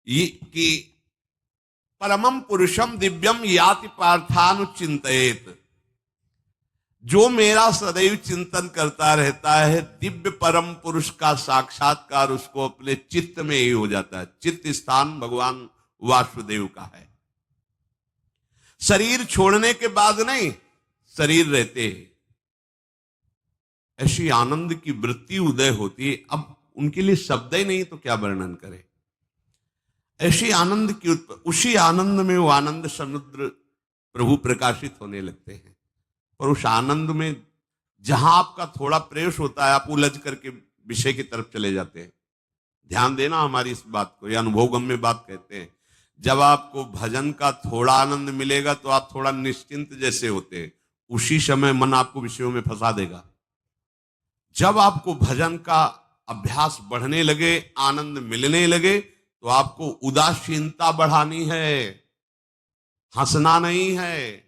ये कि परमम पुरुषम दिव्यम याति पार्थानुचिंतयेत, जो मेरा सदैव चिंतन करता रहता है, दिव्य परम पुरुष का साक्षात्कार उसको अपने चित्त में ही हो जाता है। चित्त स्थान भगवान वासुदेव का है। शरीर छोड़ने के बाद नहीं, शरीर रहते हैं ऐसी आनंद की वृत्ति उदय होती है। अब उनके लिए शब्द ही नहीं तो क्या वर्णन करें। ऐसी आनंद की उसी आनंद में वो आनंद समुद्र प्रभु प्रकाशित होने लगते हैं। और उस आनंद में जहां आपका थोड़ा प्रयास होता है, आप उलझ करके विषय की तरफ चले जाते हैं। ध्यान देना हमारी इस बात को, यह अनुभवगम्य बात कहते हैं। जब आपको भजन का थोड़ा आनंद मिलेगा तो आप थोड़ा निश्चिंत जैसे होते हैं, उसी समय मन आपको विषयों में फंसा देगा। जब आपको भजन का अभ्यास बढ़ने लगे, आनंद मिलने लगे, तो आपको उदासीनता बढ़ानी है, हंसना नहीं है,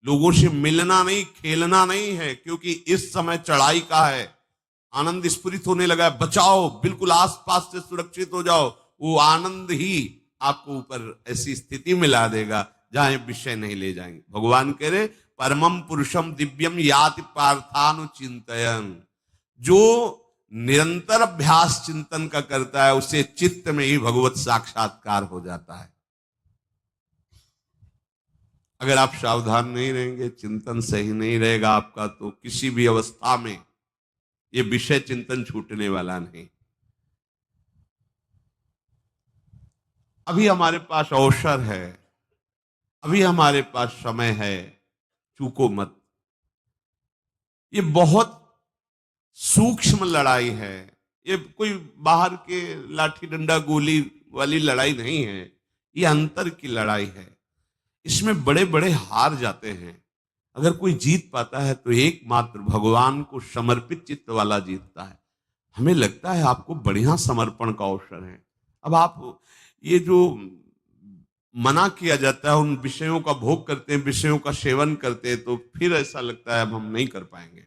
लोगों से मिलना नहीं, खेलना नहीं है, क्योंकि इस समय चढ़ाई का है। आनंद स्फुरित होने लगा है, बचाओ, बिल्कुल आसपास से सुरक्षित हो जाओ। वो आनंद ही आपको ऊपर ऐसी स्थिति में ला देगा जहां विषय नहीं ले जाएंगे। भगवान कह रहे परमम पुरुषम दिव्यम याति पार्थानुचिंतयन्, जो निरंतर अभ्यास चिंतन का करता है उसे चित्त में ही भगवत साक्षात्कार हो जाता है। अगर आप सावधान नहीं रहेंगे, चिंतन सही नहीं रहेगा आपका, तो किसी भी अवस्था में ये विषय चिंतन छूटने वाला नहीं। अभी हमारे पास अवसर है, अभी हमारे पास समय है, चूको मत। ये बहुत सूक्ष्म लड़ाई है, ये कोई बाहर के लाठी डंडा गोली वाली लड़ाई नहीं है, ये अंतर की लड़ाई है। इसमें बड़े बड़े हार जाते हैं। अगर कोई जीत पाता है तो एकमात्र भगवान को समर्पित चित्त वाला जीतता है। हमें लगता है आपको बढ़िया समर्पण का अवसर है। अब आप ये जो मना किया जाता है, उन विषयों का भोग करते हैं, विषयों का सेवन करते हैं, तो फिर ऐसा लगता है अब हम नहीं कर पाएंगे,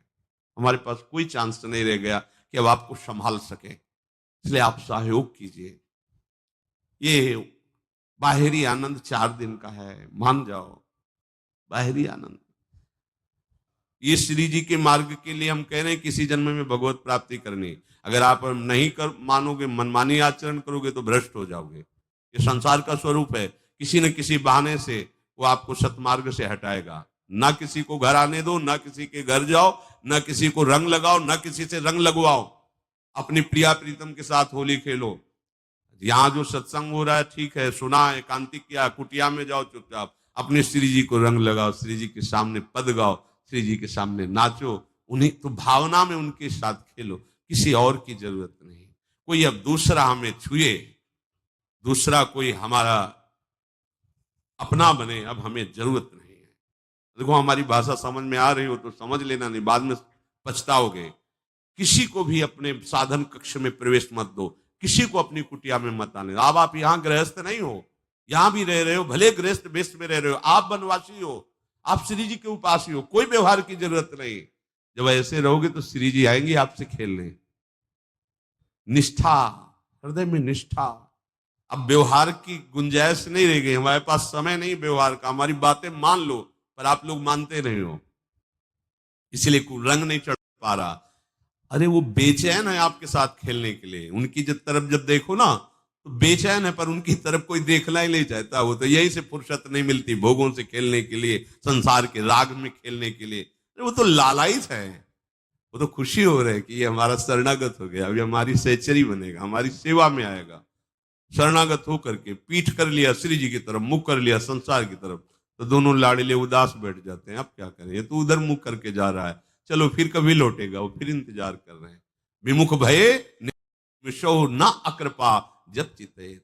हमारे पास कोई चांस नहीं रह गया कि अब आपको संभाल सके। इसलिए आप सहयोग कीजिए। ये बाहरी आनंद 4 दिन का है, मान जाओ, बाहरी आनंद। ये श्री जी के मार्ग के लिए हम कह रहे हैं किसी जन्म में भगवत प्राप्ति करनी। अगर आप नहीं कर मानोगे, मनमानी आचरण करोगे तो भ्रष्ट हो जाओगे। ये संसार का स्वरूप है, किसी न किसी बहाने से वो आपको सतमार्ग से हटाएगा। ना किसी को घर आने दो, ना किसी के घर जाओ, ना किसी को रंग लगाओ, ना किसी से रंग लगवाओ। अपनी प्रिया प्रीतम के साथ होली खेलो। यहां जो सत्संग हो रहा है ठीक है, सुना है, एकांतिक किया, कुटिया में जाओ चुपचाप, अपने श्री जी को रंग लगाओ, श्री जी के सामने पद गाओ, श्री जी के सामने नाचो, उन्हीं तो भावना में उनके साथ खेलो, किसी और की जरूरत नहीं। कोई अब दूसरा हमें छुए, दूसरा कोई हमारा अपना बने, अब हमें जरूरत नहीं है। देखो हमारी भाषा समझ में आ रही हो तो समझ लेना, नहीं बाद में पछताओगे। किसी को भी अपने साधन कक्ष में प्रवेश मत दो, किसी को अपनी कुटिया में मत आने। अब आप यहाँ गृहस्थ नहीं हो, यहां भी रह रहे हो, भले गृहस्थ वेश में रह रहे हो, आप वनवासी हो, आप श्री जी के उपासी हो, कोई व्यवहार की जरूरत नहीं। जब ऐसे रहोगे तो श्री जी आएंगे आपसे खेलने। निष्ठा, हृदय में निष्ठा। अब व्यवहार की गुंजाइश नहीं रह गई, हमारे पास समय नहीं व्यवहार का। हमारी बातें मान लो, पर आप लोग मानते नहीं हो, इसलिए रंग नहीं चढ़ पा रहा। अरे वो बेचैन है आपके साथ खेलने के लिए, उनकी तरफ जब देखो ना तो बेचैन है, पर उनकी तरफ कोई देखना ही नहीं चाहता। वो तो यही से फुर्सत नहीं मिलती भोगों से खेलने के लिए, संसार के राग में खेलने के लिए। वो तो लालायित है, वो तो खुशी हो रहे कि ये हमारा शरणागत हो गया, अभी हमारी सहचरी बनेगा, हमारी सेवा में आएगा। शरणागत होकर के पीठ कर लिया श्री जी की तरफ, मुख कर लिया संसार की तरफ, तो दोनों लाड़िले उदास बैठ जाते हैं। अब क्या करें, ये तो उधर मुख करके जा रहा है, चलो फिर कभी लौटेगा, वो फिर इंतजार कर रहे हैं। विमुख भये विषो न अकृपा जब चिते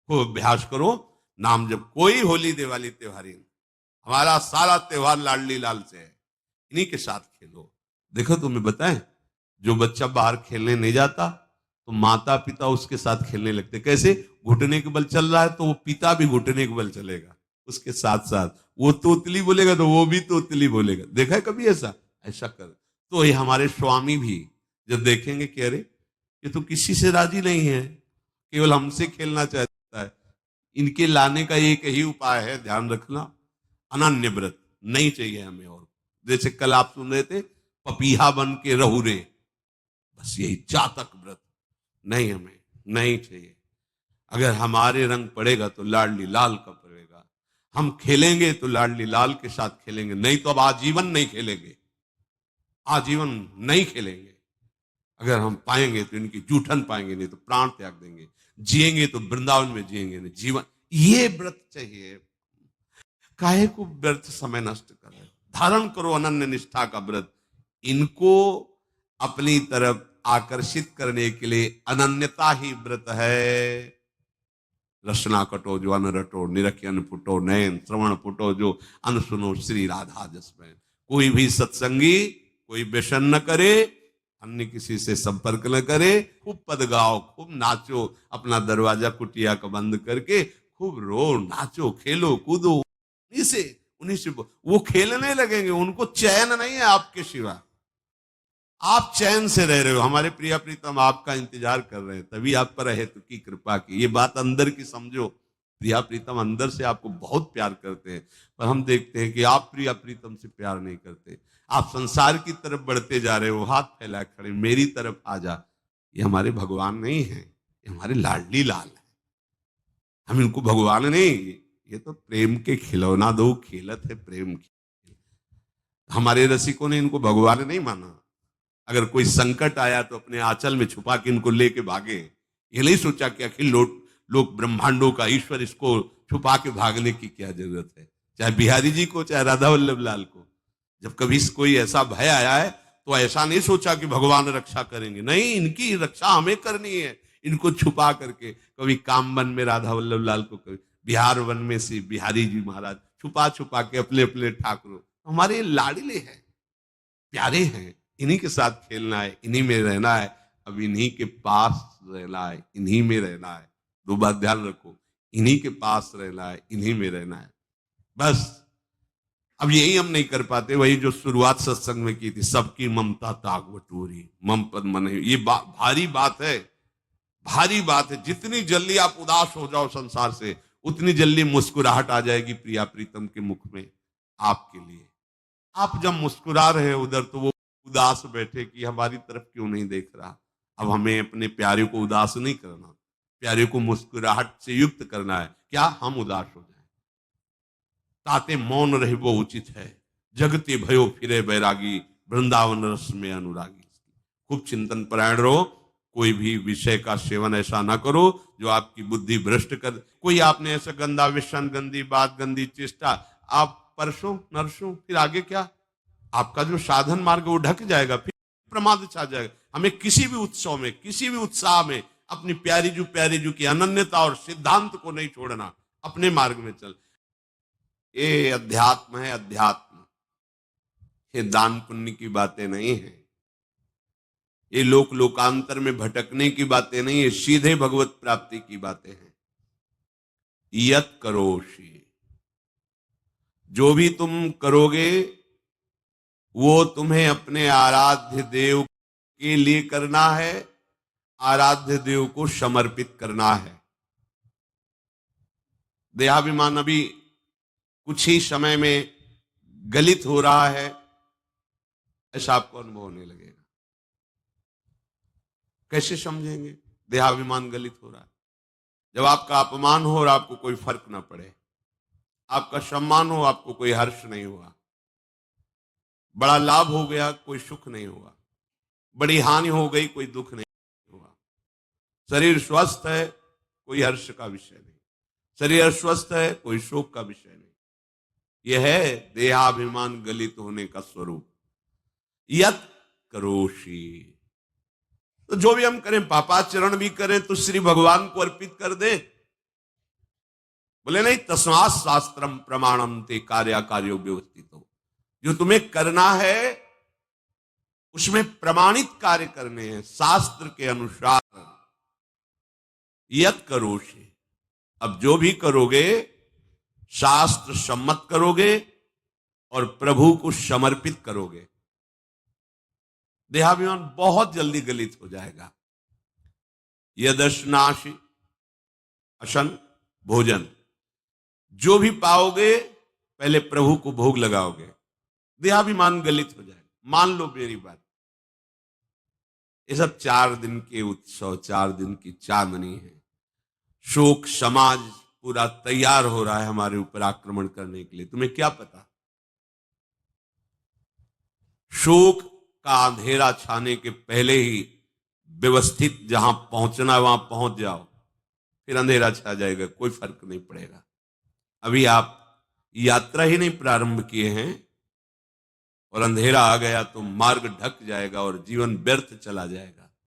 खूब अभ्यास करो नाम जब। कोई होली दिवाली त्योहारी, हमारा सारा त्योहार लाडली लाल से है, इन्हीं के साथ खेलो। देखो तुम्हें बताएं, जो बच्चा बाहर खेलने नहीं जाता तो माता पिता उसके साथ खेलने लगते। कैसे? घुटने के बल चल रहा है तो वो पिता भी घुटने के बल चलेगा उसके साथ साथ। वो तोतली बोलेगा तो वो भी तोतली बोलेगा। देखा है कभी ऐसा? ऐसा कर। तो ये हमारे स्वामी भी जब देखेंगे कि अरे ये तो किसी से राजी नहीं है, केवल हमसे खेलना चाहता है, इनके लाने का एक ही उपाय है, ध्यान रखना, अनन्य व्रत। नहीं चाहिए हमें और। जैसे कल आप सुन रहे थे, पपीहा बन के रहू रे, बस यही जातक व्रत। नहीं, हमें नहीं चाहिए। अगर हमारे रंग पड़ेगा तो लाडली लाल का पड़ेगा। हम खेलेंगे तो लाडली लाल के साथ खेलेंगे, नहीं तो अब आजीवन नहीं खेलेंगे, आजीवन नहीं खेलेंगे। अगर हम पाएंगे तो इनकी जूठन पाएंगे, नहीं तो प्राण त्याग देंगे। जिएंगे तो वृंदावन में जिएंगे, नहीं जीवन। ये व्रत चाहिए। काहे को व्यर्थ समय नष्ट कर रहे हो? धारण करो अनन्य निष्ठा का व्रत। इनको अपनी तरफ आकर्षित करने के लिए अनन्यता ही व्रत है। रसना कटो जो अन रटो, निरखी अन फुटो, नयन श्रवण फुटो जो अन सुनो, श्री राधा जसमैन। कोई भी सत्संगी कोई व्यसन न करे, अन्य किसी से संपर्क न करे, खूब पद गाओ, खूब नाचो, अपना दरवाजा कुटिया का बंद करके खूब रो, नाचो, खेलो, कूदो। उन्हीं से वो खेलने लगेंगे। उनको चैन नहीं है आपके सिवा। आप चैन से रह रहे हो। हमारे प्रिया प्रीतम आपका इंतजार कर रहे हैं, तभी आप पर है तो की कृपा की। ये बात अंदर की समझो। प्रिया प्रीतम अंदर से आपको बहुत प्यार करते हैं, पर हम देखते हैं कि आप प्रिया प्रीतम से प्यार नहीं करते। आप संसार की तरफ बढ़ते जा रहे हो, हाथ फैला खड़े, मेरी तरफ आ जा। ये हमारे भगवान नहीं है, ये हमारे लाडली लाल है। हम इनको भगवान नहीं, ये तो प्रेम के खिलौना दो खेलत है प्रेम की। हमारे रसिकों ने इनको भगवान नहीं माना। अगर कोई संकट आया तो अपने आंचल में छुपा के इनको लेके भागे। ये नहीं सोचा कि अखिल लोक ब्रह्मांडों का ईश्वर, इसको छुपा के भागने की क्या जरूरत है। चाहे बिहारी जी को, चाहे राधा वल्लभ लाल को, जब कभी कोई ऐसा भय आया है तो ऐसा नहीं सोचा कि भगवान रक्षा करेंगे। नहीं, इनकी रक्षा हमें करनी है। इनको छुपा करके, कभी काम वन में राधा वल्लभ लाल को, कभी बिहार वन में से बिहारी जी महाराज, छुपा छुपा के अपने अपने ठाकुरों। हमारे लाडले हैं, प्यारे हैं, इन्हीं के साथ खेलना है, इन्हीं में रहना है। अब इन्हीं के पास रहना है, इन्हीं में रहना है। दो बात ध्यान रखो, इन्हीं के पास रहना है, इन्हीं में रहना है, बस। अब यही हम नहीं कर पाते, वही जो शुरुआत सत्संग में की थी, सबकी ममता ताग बटोरी, मम पद मन। ये भारी बात है, भारी बात है। जितनी जल्दी आप उदास हो जाओ संसार से, उतनी जल्दी मुस्कुराहट आ जाएगी प्रिया प्रीतम के मुख में आपके लिए। आप जब मुस्कुरा रहे हो उधर, तो वो उदास बैठे कि हमारी तरफ क्यों नहीं देख रहा। अब हमें अपने प्यारे को उदास नहीं करना, प्यारे को मुस्कुराहट से युक्त करना है। क्या हम उदास हो जाए? ताते मौन रहे वो उचित है, जगते भयो फिरे बैरागी, वृंदावन रस में अनुरागी। खूब चिंतन परायण रहो, कोई भी विषय का सेवन ऐसा ना करो जो आपकी बुद्धि भ्रष्ट कर। कोई आपने ऐसा गंदा व्यसन, गंदी बात, गंदी चेष्टा, आप परसों नरसों, फिर आगे क्या? आपका जो साधन मार्ग वो ढक जाएगा, फिर प्रमाद छा जाएगा। हमें किसी भी उत्सव में, किसी भी उत्साह में अपनी प्यारी जू की अनन्यता और सिद्धांत को नहीं छोड़ना। अपने मार्ग में चल। ये अध्यात्म है, अध्यात्म। ये दान पुण्य की बातें नहीं है, ये लोक लोकांतर में भटकने की बातें नहीं है, सीधे भगवत प्राप्ति की बातें हैं। यत करोषि, जो भी तुम करोगे वो तुम्हें अपने आराध्य देव के लिए करना है, आराध्य देव को समर्पित करना है। देहाभिमान अभी कुछ ही समय में गलित हो रहा है, ऐसा आपको अनुभव होने लगेगा। कैसे समझेंगे देहाभिमान गलित हो रहा है? जब आपका अपमान हो और आपको कोई फर्क ना पड़े, आपका सम्मान हो, आपको कोई हर्ष नहीं हुआ, बड़ा लाभ हो गया, कोई सुख नहीं हुआ, बड़ी हानि हो गई, कोई दुख नहीं हुआ। शरीर स्वस्थ है, कोई हर्ष का विषय नहीं, शरीर अस्वस्थ है, कोई शोक का विषय नहीं। यह है देहाभिमान गलित होने का स्वरूप। यत करोषि, तो जो भी हम करें, पापाचरण भी करें तो श्री भगवान को अर्पित कर दे। बोले नहीं, तस्मात् शास्त्रम प्रमाणम ते कार्याकार्यो व्यवस्थित हो। जो तुम्हें करना है उसमें प्रमाणित कार्य करने हैं, शास्त्र के अनुसार। यत करोषि, अब जो भी करोगे शास्त्र सम्मत करोगे और प्रभु को समर्पित करोगे, देहाभिमान बहुत जल्दी गलित हो जाएगा। यदश्नाशि अशन, भोजन जो भी पाओगे पहले प्रभु को भोग लगाओगे, देहाभिमान गलित हो जाएगा। मान लो मेरी बात। ये सब 4 दिन के उत्सव, 4 दिन की चांदनी है। शोक समाज पूरा तैयार हो रहा है हमारे ऊपर आक्रमण करने के लिए। तुम्हें क्या पता, शोक का अंधेरा छाने के पहले ही व्यवस्थित जहां पहुंचना वहां पहुंच जाओ, फिर अंधेरा छा जाएगा, कोई फर्क नहीं पड़ेगा। अभी आप यात्रा ही नहीं प्रारंभ किए हैं और अंधेरा आ गया तो मार्ग ढक जाएगा और जीवन व्यर्थ चला जाएगा।